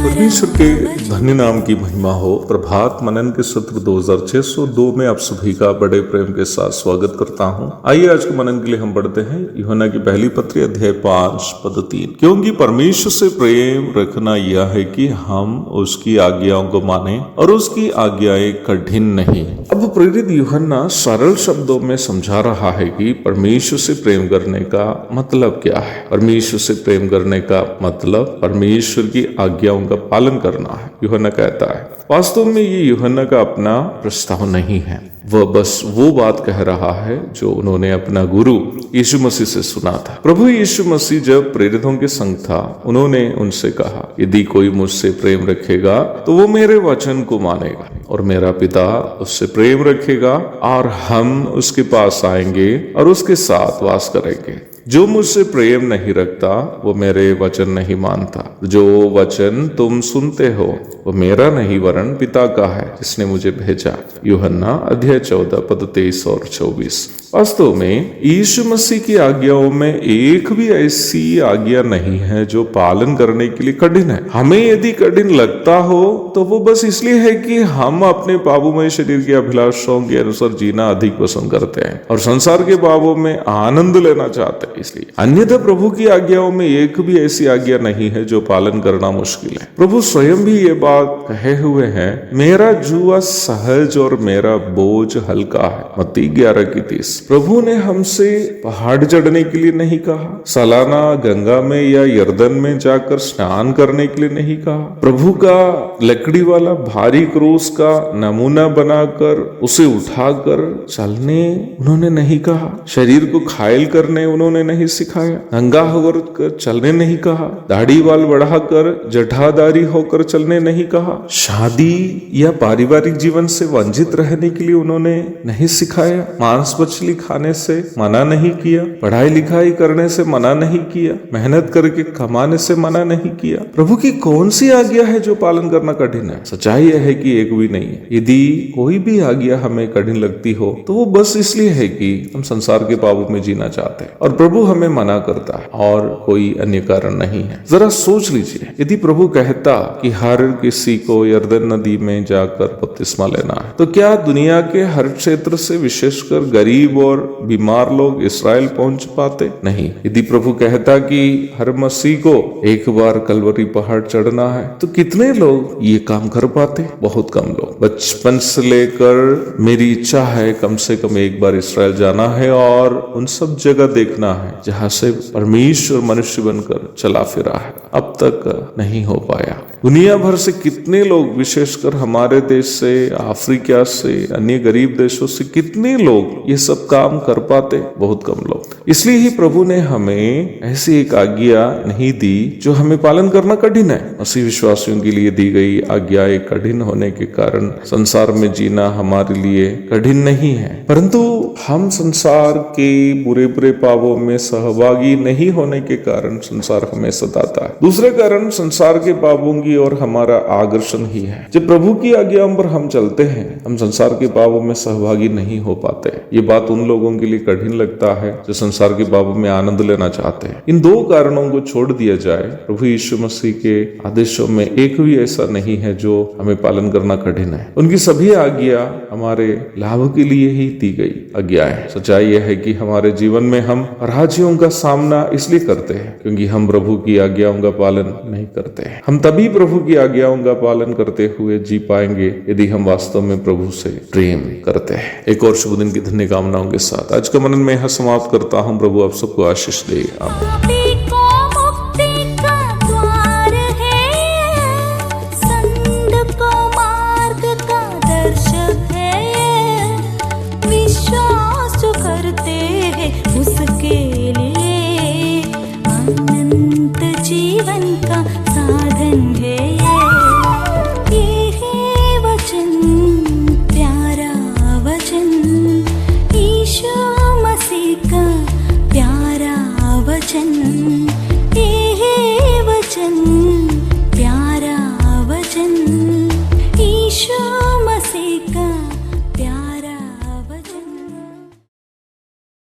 परमेश्वर के धन्य नाम की महिमा हो। प्रभात मनन के सत्र 2602 में आप सभी का बड़े प्रेम के साथ स्वागत करता हूं। आइए आज के मनन के लिए हम बढ़ते हैं यूहन्ना की पहली पत्री अध्याय 5 पद 3। क्योंकि परमेश्वर से प्रेम रखना यह है कि हम उसकी आज्ञाओं को माने और उसकी आज्ञाएं कठिन नहीं। अब प्रेरित यूहन्ना सरल शब्दों में समझा रहा है कि परमेश्वर से प्रेम करने का मतलब क्या है। परमेश्वर से प्रेम करने का मतलब परमेश्वर की आज्ञाओं का पालन करना है। यूहन्ना कहता है, वास्तव में ये यूहन्ना का अपना प्रस्ताव नहीं है, वह बस वो बात कह रहा है जो उन्होंने अपना गुरु यीशु मसीह से सुना था। प्रभु यीशु मसीह जब प्रेरितों के संग था, उन्होंने उनसे कहा, यदि कोई मुझसे प्रेम रखेगा तो वो मेरे वचन को मानेगा और मेरा पिता उससे प्रेम रखेगा और हम उसके पास आएंगे और उसके साथ वास करेंगे। जो मुझसे प्रेम नहीं रखता वो मेरे वचन नहीं मानता। जो वचन तुम सुनते हो वो मेरा नहीं वरन पिता का है जिसने मुझे भेजा। यूहन्ना अध्याय 14 पद 23 और 24। वास्तव में यीशु मसीह की आज्ञाओं में एक भी ऐसी आज्ञा नहीं है जो पालन करने के लिए कठिन है। हमें यदि कठिन लगता हो तो वो बस इसलिए है कि हम अपने पापोमय शरीर की अभिलाषाओं के अनुसार जीना अधिक पसंद करते हैं और संसार के पापों में आनंद लेना चाहते हैं। इसलिए अन्यथा प्रभु की आज्ञाओं में एक भी ऐसी आज्ञा नहीं है जो पालन करना मुश्किल है। प्रभु स्वयं भी ये बात कहे हुए हैं, मेरा जुआ सहज और मेरा बोझ हल्का है। मत्ती 11:30। प्रभु ने हमसे पहाड़ चढ़ने के लिए नहीं कहा, सालाना गंगा में या यर्दन में जाकर स्नान करने के लिए नहीं कहा, प्रभु का लकड़ी वाला भारी क्रूस का नमूना बनाकर उसे उठाकर चलने उन्होंने नहीं कहा, शरीर को घायल करने उन्होंने नहीं सिखाया, नंगा होकर चलने नहीं कहा, दाढ़ी बाल बढ़ाकर जटाधारी होकर चलने नहीं कहा, शादी या पारिवारिक जीवन से वंचित रहने के लिए उन्होंने नहीं सिखाया, मांस मछली खाने से मना नहीं किया, पढ़ाई लिखाई करने से मना नहीं किया, मेहनत करके कमाने से मना नहीं किया। प्रभु की कौन सी आज्ञा है जो पालन करना कठिन है? सच्चाई यह है कि एक भी नहीं है। यदि कोई भी आज्ञा हमें कठिन लगती हो तो वो बस इसलिए है कि हम संसार के पापों में जीना चाहते हैं और प्रभु हमें मना करता है और कोई अन्य कारण नहीं है। जरा सोच लीजिए, यदि प्रभु कहता कि हर किसी को यर्दन नदी में जाकर बपतिस्मा लेना है तो क्या दुनिया के हर क्षेत्र से विशेषकर गरीब और बीमार लोग इस्राएल पहुंच पाते? नहीं। यदि प्रभु कहता कि हर मसीह को एक बार कलवरी पहाड़ चढ़ना है तो कितने लोग ये काम कर पाते? बहुत कम लोग। बचपन से लेकर मेरी इच्छा है कम से कम एक बार इस्राएल जाना है और उन सब जगह देखना है जहां से परमेश्वर मनुष्य बनकर चला फिरा है। अब तक नहीं हो पाया। दुनिया भर से कितने लोग, विशेषकर हमारे देश से, अफ्रीका से, अन्य गरीब देशों से कितने लोग ये सब काम कर पाते? बहुत कम लोग। इसलिए ही प्रभु ने हमें ऐसी एक आज्ञा नहीं दी जो हमें पालन करना कठिन है। मसीह विश्वासियों के लिए दी गई आज्ञाएं कठिन होने के कारण संसार में जीना हमारे लिए कठिन नहीं है, परंतु हम संसार के बुरे बुरे पापों में सहभागी नहीं होने के कारण संसार हमें सताता है। दूसरा कारण संसार के पापों की और हमारा आकर्षण ही है। जब प्रभु की आज्ञाओं पर हम चलते हैं, हम संसार के पापों में सहभागी नहीं हो पाते। ये बात उन लोगों के लिए कठिन लगता है जो संसार के पापों में आनंद लेना चाहते हैं। इन दो कारणों को छोड़ दिया जाए, प्रभु यीशु मसीह के आदेशों में एक भी ऐसा नहीं है जो हमें पालन करना कठिन है। उनकी सभी आज्ञा हमारे लाभ के लिए ही दी गई आज्ञा है। सच्चाई यह है कि हमारे जीवन में हम पराजयों का सामना इसलिए करते हैं क्योंकि हम प्रभु की आज्ञाओं का पालन नहीं करते हैं। हम तभी प्रभु की आज्ञाओं का पालन करते हुए जी पाएंगे यदि हम वास्तव में प्रभु से प्रेम करते हैं। एक और शुभ दिन की धन्य कामनाओं के साथ आज का मनन में यह समाप्त करता हूँ। प्रभु आप सबको आशीष दे। आमीन।